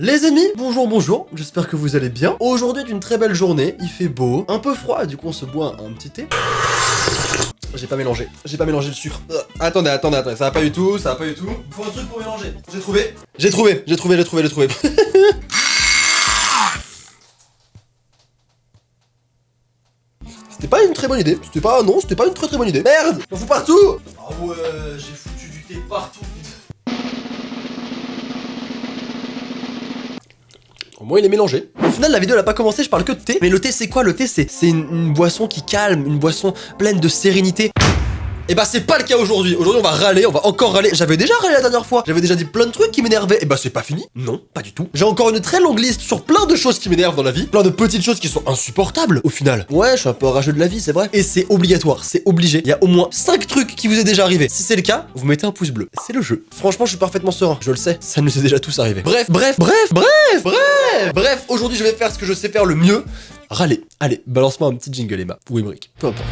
Les amis, bonjour, j'espère que vous allez bien. Aujourd'hui est une très belle journée, il fait beau, un peu froid, du coup on se boit un petit thé. J'ai pas mélangé le sucre. Attendez, ça va pas du tout, Il faut un truc pour mélanger. J'ai trouvé. C'était pas une très bonne idée, c'était pas une très bonne idée. Merde, j'en fous partout. Ah ouais, j'ai foutu du thé partout. Au moins il est mélangé. Au final la vidéo elle a pas commencé, je parle que de thé. Mais le thé c'est quoi? Le thé c'est une boisson qui calme, une boisson pleine de sérénité. Et bah c'est pas le cas aujourd'hui. Aujourd'hui on va râler, on va encore râler. J'avais déjà râlé la dernière fois. J'avais déjà dit plein de trucs qui m'énervaient. Et bah c'est pas fini. Non, pas du tout. J'ai encore une très longue liste sur plein de choses qui m'énervent dans la vie. Plein de petites choses qui sont insupportables au final. Ouais, je suis un peu rageux de la vie, c'est vrai. Et c'est obligatoire, c'est obligé. Il y a au moins 5 trucs qui vous est déjà arrivé. Si c'est le cas, vous mettez un pouce bleu. C'est le jeu. Franchement, je suis parfaitement serein. Je le sais, ça nous est déjà tous arrivé. Bref, aujourd'hui je vais faire ce que je sais faire le mieux. Râler. Allez, balance-moi un petit jingle Emma. Ou Emric. Peu importe.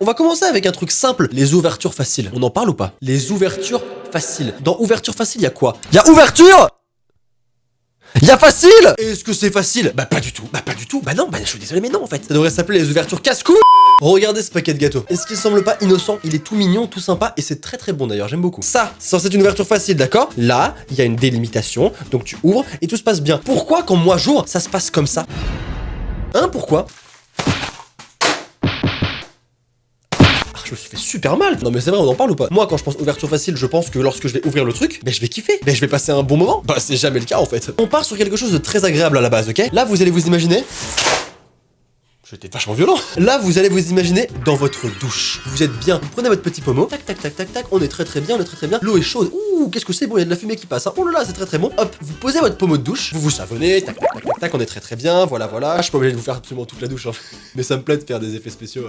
On va commencer avec un truc simple, les ouvertures faciles. On en parle ou pas? Les ouvertures faciles. Dans ouverture facile, il y a quoi? Il y a ouverture! Il y a facile! Est-ce que c'est facile? Bah pas du tout. Bah non, je suis désolé mais non en fait. Ça devrait s'appeler les ouvertures casse-couilles. Regardez ce paquet de gâteaux. Est-ce qu'il semble pas innocent? Il est tout mignon, tout sympa et c'est très très bon d'ailleurs, j'aime beaucoup. Ça, c'est censé être une ouverture facile, d'accord? Là, il y a une délimitation, donc tu ouvres et tout se passe bien. Pourquoi quand moi j'ouvre, ça se passe comme ça? Hein, pourquoi? Je me suis fait super mal. Non mais c'est vrai, on en parle ou pas? Moi quand je pense ouverture facile, je pense que lorsque je vais ouvrir le truc, je vais kiffer, je vais passer un bon moment. Bah c'est jamais le cas en fait. On part sur quelque chose de très agréable à la base, ok? Là vous allez vous imaginer... J'étais vachement violent. Là, vous allez vous imaginer dans votre douche. Vous êtes bien. Vous prenez votre petit pommeau. Tac. On est très bien. L'eau est chaude. Ouh, qu'est-ce que c'est bon. Il y a de la fumée qui passe. Hein. Oh là là, c'est très bon. Hop, vous posez votre pommeau de douche. Vous vous savonnez. Tac. On est très bien. Voilà. Je suis pas obligé de vous faire absolument toute la douche. Hein. Mais ça me plaît de faire des effets spéciaux.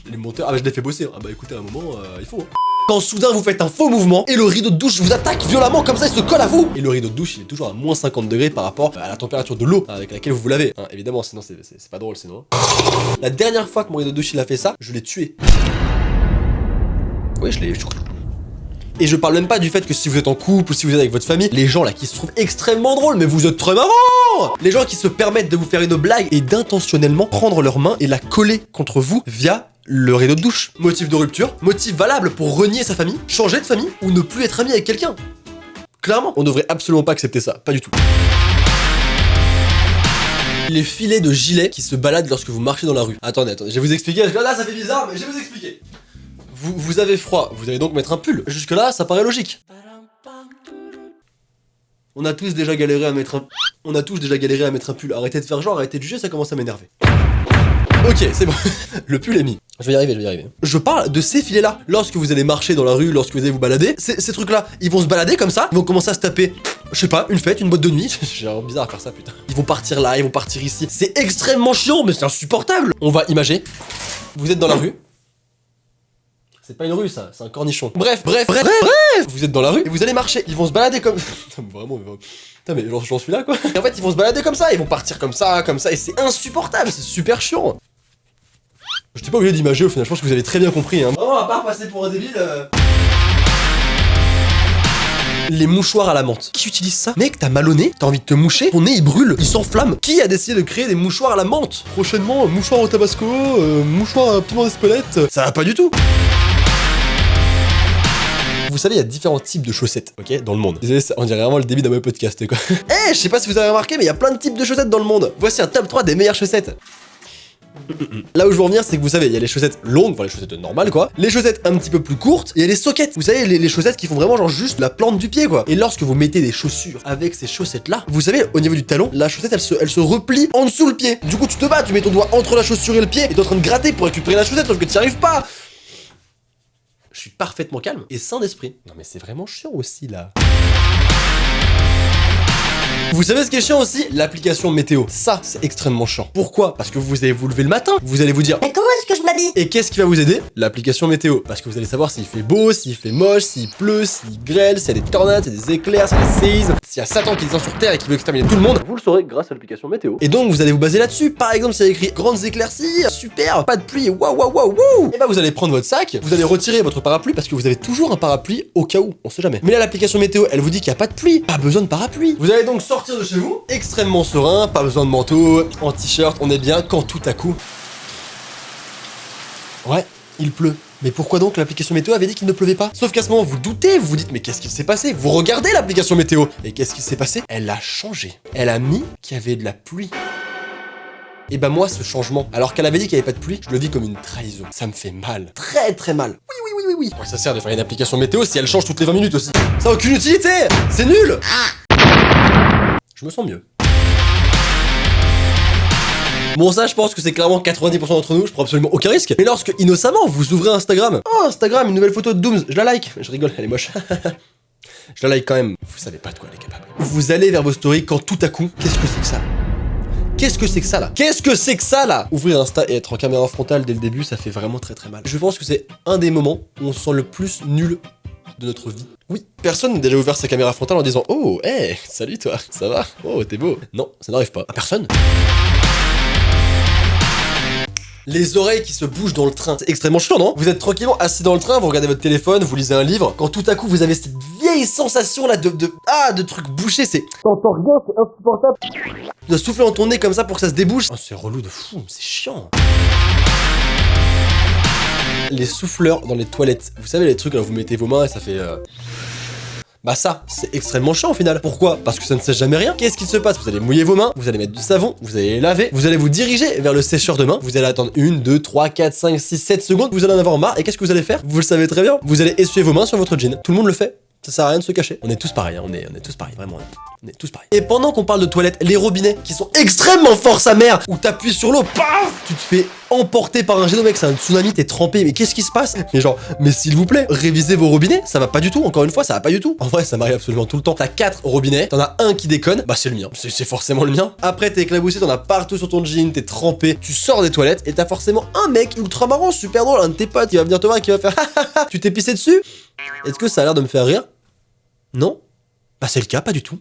Les monteurs. Ah bah je les fais bosser. Ah bah écoutez, à un moment, il faut. Hein. Quand soudain vous faites un faux mouvement et le rideau de douche vous attaque violemment comme ça, il se colle à vous. Et le rideau de douche il est toujours à moins 50 degrés par rapport à la température de l'eau avec laquelle vous lavez. Hein, évidemment, sinon c'est pas drôle sinon. La dernière fois que mon rideau de douche il a fait ça, je l'ai tué. Oui, je l'ai... Et je parle même pas du fait que si vous êtes en couple ou si vous êtes avec votre famille, les gens là qui se trouvent extrêmement drôles, mais vous êtes très marrants. Les gens qui se permettent de vous faire une blague et d'intentionnellement prendre leur main et la coller contre vous via le rideau de douche. Motif de rupture, motif valable pour renier sa famille, changer de famille ou ne plus être ami avec quelqu'un. Clairement, on devrait absolument pas accepter ça, pas du tout. Les filets de gilet qui se baladent lorsque vous marchez dans la rue. Attendez, je vais vous expliquer. Là, ça fait bizarre, mais je vais vous expliquer. Vous avez froid, vous allez donc mettre un pull. Jusque là, ça paraît logique. On a tous déjà galéré à mettre un pull. Arrêtez de faire genre, arrêtez de juger, ça commence à m'énerver. Ok, c'est bon. Le pull est mis. Je vais y arriver. Je parle de ces filets-là. Lorsque vous allez marcher dans la rue, lorsque vous allez vous balader, ces trucs-là, ils vont se balader comme ça, ils vont commencer à se taper, je sais pas, une fête, une boîte de nuit. J'ai l'air bizarre à faire ça, putain. Ils vont partir là, ils vont partir ici. C'est extrêmement chiant, mais c'est insupportable. On va imager. Vous êtes dans la rue. C'est pas une rue ça, c'est un cornichon. Bref. Vous êtes dans la rue et vous allez marcher. Ils vont se balader comme... Vraiment, putain mais j'en suis là quoi. Et en fait ils vont se balader comme ça, ils vont partir comme ça, et c'est insupportable, c'est super chiant. J'étais pas obligé d'imager au final, je pense que vous avez très bien compris hein. Vraiment à part passer pour un débile... Les mouchoirs à la menthe. Qui utilise ça? Mec, t'as mal au nez, t'as envie de te moucher, ton nez il brûle, il s'enflamme. Qui a décidé de créer des mouchoirs à la menthe? Prochainement, mouchoir au tabasco, mouchoir à piment d'Espelette. Ça va pas du tout. Vous savez, il y a différents types de chaussettes, ok, dans le monde. Désolé, on dirait vraiment le début d'un mauvais podcast, quoi. Je sais pas si vous avez remarqué, mais il y a plein de types de chaussettes dans le monde. Voici un top 3 des meilleures chaussettes. Là où je veux en venir, c'est que vous savez, il y a les chaussettes longues, enfin les chaussettes normales, quoi. Les chaussettes un petit peu plus courtes, et il y a les soquettes. Vous savez, les chaussettes qui font vraiment genre juste la plante du pied, quoi. Et lorsque vous mettez des chaussures avec ces chaussettes-là, vous savez, au niveau du talon, la chaussette, elle se replie en dessous le pied. Du coup, tu te bats, tu mets ton doigt entre la chaussure et le pied, et t'es en train de gratter pour récupérer la chaussette, sauf que t'y arrives pas. Je suis parfaitement calme et sain d'esprit. Non mais c'est vraiment chiant aussi là. Vous savez ce qui est chiant aussi? L'application météo. Ça, c'est extrêmement chiant. Pourquoi? Parce que vous allez vous lever le matin, vous allez vous dire mais comment est-ce que je daddy. Et qu'est-ce qui va vous aider? L'application météo. Parce que vous allez savoir s'il fait beau, s'il fait moche, s'il pleut, s'il grêle, s'il y a des tornades, s'il y a des éclairs, s'il y a des séismes, s'il y a Satan qui descend sur Terre et qui veut exterminer tout le monde. Vous le saurez grâce à l'application météo. Et donc vous allez vous baser là-dessus. Par exemple, s'il y a écrit grandes éclaircies, super, pas de pluie, waouh waouh waouh waouh. Et bah vous allez prendre votre sac, vous allez retirer votre parapluie parce que vous avez toujours un parapluie au cas où, on sait jamais. Mais là l'application météo, elle vous dit qu'il n'y a pas de pluie, pas besoin de parapluie. Vous allez donc sortir de chez vous, extrêmement serein, pas besoin de manteau, en t-shirt, on est bien quand tout à coup... Ouais, il pleut. Mais pourquoi donc l'application météo avait dit qu'il ne pleuvait pas? Sauf qu'à ce moment, vous doutez, vous vous dites, mais qu'est-ce qui s'est passé? Vous regardez l'application météo. Et qu'est-ce qui s'est passé? Elle a changé. Elle a mis qu'il y avait de la pluie. Et bah moi, ce changement, alors qu'elle avait dit qu'il n'y avait pas de pluie, je le vis comme une trahison. Ça me fait mal. Très très mal. Oui. Pourquoi ça sert de faire une application météo si elle change toutes les 20 minutes aussi? Ça n'a aucune utilité. C'est nul. Je me sens mieux. Bon ça je pense que c'est clairement 90% d'entre nous, je prends absolument aucun risque. Mais lorsque innocemment vous ouvrez Instagram, oh Instagram, une nouvelle photo de Dooms, je la like, je rigole, elle est moche. Je la like quand même, vous savez pas de quoi elle est capable. Vous allez vers vos stories quand tout à coup, qu'est-ce que c'est que ça? Qu'est-ce que c'est que ça là? Qu'est-ce que c'est que ça là? Ouvrir Insta et être en caméra frontale dès le début, ça fait vraiment très très mal. Je pense que c'est un des moments où on se sent le plus nul de notre vie. Oui, personne n'a déjà ouvert sa caméra frontale en disant oh, hey, salut toi, ça va? Oh, t'es beau. Non, ça n'arrive pas. À personne. Les oreilles qui se bougent dans le train, c'est extrêmement chiant, non? Vous êtes tranquillement assis dans le train, vous regardez votre téléphone, vous lisez un livre, quand tout à coup vous avez cette vieille sensation là de trucs bouchés, c'est... T'entends rien, c'est insupportable. Tu dois souffler dans ton nez comme ça pour que ça se débouche. Oh, c'est relou de fou, c'est chiant. Les souffleurs dans les toilettes, vous savez les trucs là où vous mettez vos mains et ça fait... Bah ça, c'est extrêmement chiant au final. Pourquoi? Parce que ça ne sert jamais rien. Qu'est-ce qui se passe? Vous allez mouiller vos mains, vous allez mettre du savon, vous allez les laver, vous allez vous diriger vers le sécheur de main, vous allez attendre 1, 2, 3, 4, 5, 6, 7 secondes, vous allez en avoir marre, et qu'est-ce que vous allez faire? Vous le savez très bien, vous allez essuyer vos mains sur votre jean. Tout le monde le fait. Ça sert à rien de se cacher. On est tous pareils, hein. on est tous pareils, vraiment. On est tous pareils. Et pendant qu'on parle de toilettes, les robinets qui sont extrêmement forts sa mère, où t'appuies sur l'eau, paf, tu te fais emporter par un jet d'eau, mec, c'est un tsunami, t'es trempé, mais qu'est-ce qui se passe? Mais genre, mais s'il vous plaît, révisez vos robinets, ça va pas du tout, encore une fois, ça va pas du tout. En vrai, ça m'arrive absolument tout le temps. T'as 4 robinets, t'en as un qui déconne, bah c'est le mien, c'est forcément le mien. Après, t'es éclaboussé, t'en as partout sur ton jean, t'es trempé, tu sors des toilettes, et t'as forcément un mec ultra marrant, super drôle, un de tes potes qui va venir te voir et qui va faire tu t'es pissé dessus? Est-ce que ça a l'air de me faire rire? Non? Bah c'est le cas, pas du tout.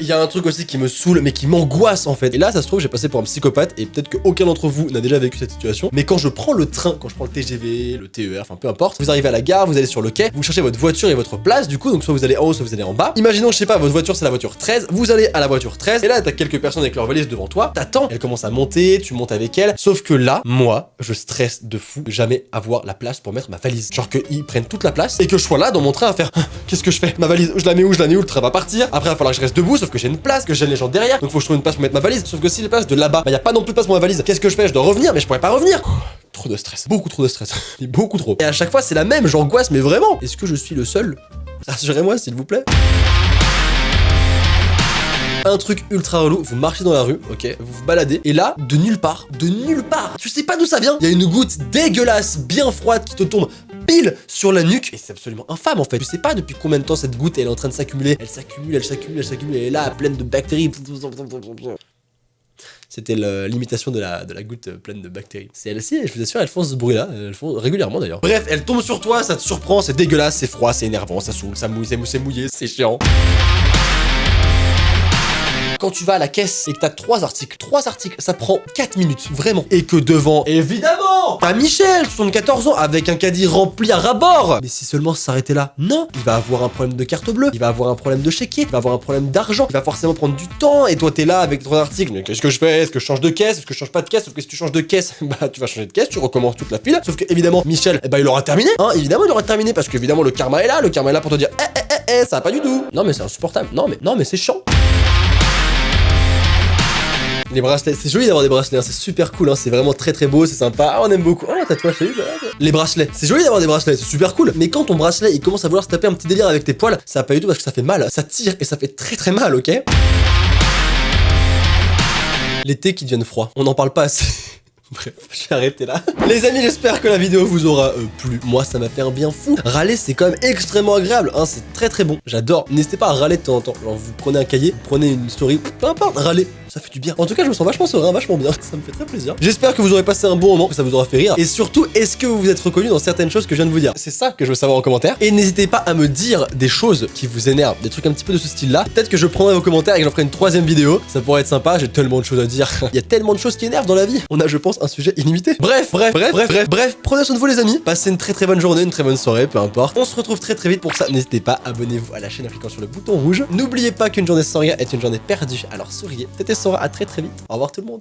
Il y a un truc aussi qui me saoule, mais qui m'angoisse en fait. Et là, ça se trouve, j'ai passé pour un psychopathe, et peut-être qu'aucun d'entre vous n'a déjà vécu cette situation. Mais quand je prends le train, quand je prends le TGV, le TER, enfin peu importe, vous arrivez à la gare, vous allez sur le quai, vous cherchez votre voiture et votre place, du coup, donc soit vous allez en haut, soit vous allez en bas. Imaginons, je sais pas, votre voiture c'est la voiture 13, vous allez à la voiture 13, et là, t'as quelques personnes avec leur valise devant toi, t'attends, elle commence à monter, tu montes avec elle, sauf que là, moi, je stresse de fou de jamais avoir la place pour mettre ma valise. Genre qu'ils prennent toute la place, et que je sois là dans mon train à faire, qu'est-ce que je fais? Ma valise, je la mets où? Le train va partir, après il va falloir que je reste debout, sauf que j'ai une place, que j'ai les gens derrière, donc faut que je trouve une place pour mettre ma valise. Sauf que si les places de là-bas, bah y a pas non plus de place pour ma valise. Qu'est-ce que je fais? Je dois revenir, mais je pourrais pas revenir. Trop de stress, beaucoup trop de stress, beaucoup trop. Et à chaque fois c'est la même, j'angoisse, mais vraiment. Est-ce que je suis le seul? Rassurez-moi s'il vous plaît. Un truc ultra relou, vous marchez dans la rue, ok, vous vous baladez, et là, de nulle part, tu sais pas d'où ça vient, il y a une goutte dégueulasse, bien froide qui te tombe pile sur la nuque, et c'est absolument infâme en fait. Je sais pas depuis combien de temps cette goutte elle est en train de s'accumuler, elle s'accumule, elle est là, pleine de bactéries. C'était l'imitation de la goutte pleine de bactéries. C'est elle-ci, je vous assure, elles font ce bruit-là, elles font régulièrement d'ailleurs. Bref, elle tombe sur toi, ça te surprend, c'est dégueulasse, c'est froid, c'est énervant, ça saoule, ça mouille, c'est mouillé, c'est chiant. Quand tu vas à la caisse et que t'as 3 articles, ça prend 4 minutes, vraiment. Et que devant, évidemment, t'as Michel, 74 ans, avec un caddie rempli à ras-bord. Mais si seulement ça s'arrêtait là, non, il va avoir un problème de carte bleue, il va avoir un problème de chéquier, il va avoir un problème d'argent, il va forcément prendre du temps, et toi t'es là avec 3 articles, mais qu'est-ce que je fais? Est-ce que je change de caisse? Est-ce que je change pas de caisse? Sauf que si tu changes de caisse, bah tu vas changer de caisse, tu recommences toute la file. Sauf que évidemment, Michel, eh bah il aura terminé, hein, évidemment il aura terminé, parce que évidemment le karma est là pour te dire, ça va pas du tout. Non mais c'est insupportable, non mais c'est chiant. Les bracelets, c'est joli d'avoir des bracelets, hein, c'est super cool, hein, c'est vraiment très très beau, c'est sympa, on aime beaucoup. Oh, tatouage, salut, les bracelets, c'est joli d'avoir des bracelets, c'est super cool. Mais quand ton bracelet il commence à vouloir se taper un petit délire avec tes poils, ça va pas du tout parce que ça fait mal, ça tire et ça fait très très mal, ok? L'été qui devienne froid, on n'en parle pas assez. Bref, je vais arrêter là. Les amis, j'espère que la vidéo vous aura plu. Moi, ça m'a fait un bien fou. Râler, c'est quand même extrêmement agréable, hein, c'est très très bon. J'adore. N'hésitez pas à râler de temps en temps. Alors, vous prenez un cahier, prenez une story, peu importe, râler. ça fait du bien. En tout cas, je me sens vachement serein, vachement bien. Ça me fait très plaisir. J'espère que vous aurez passé un bon moment, que ça vous aura fait rire. Et surtout, est-ce que vous vous êtes reconnu dans certaines choses que je viens de vous dire? C'est ça que je veux savoir en commentaire. Et n'hésitez pas à me dire des choses qui vous énervent, des trucs un petit peu de ce style-là. Peut-être que je prendrai vos commentaires et que j'en ferai une troisième vidéo. Ça pourrait être sympa, j'ai tellement de choses à dire. Il y a tellement de choses qui énervent dans la vie. On a, je pense, un sujet illimité. Bref, prenez soin de vous les amis. Passez une très bonne journée, une très bonne soirée, peu importe. On se retrouve très vite pour ça. N'hésitez pas, abonnez-vous à la chaîne en cliquant sur le bouton rouge. N'oubliez pas qu'une journée sans rien est une journée perdue. Alors souriez. C'était Sora, à très vite. Au revoir tout le monde.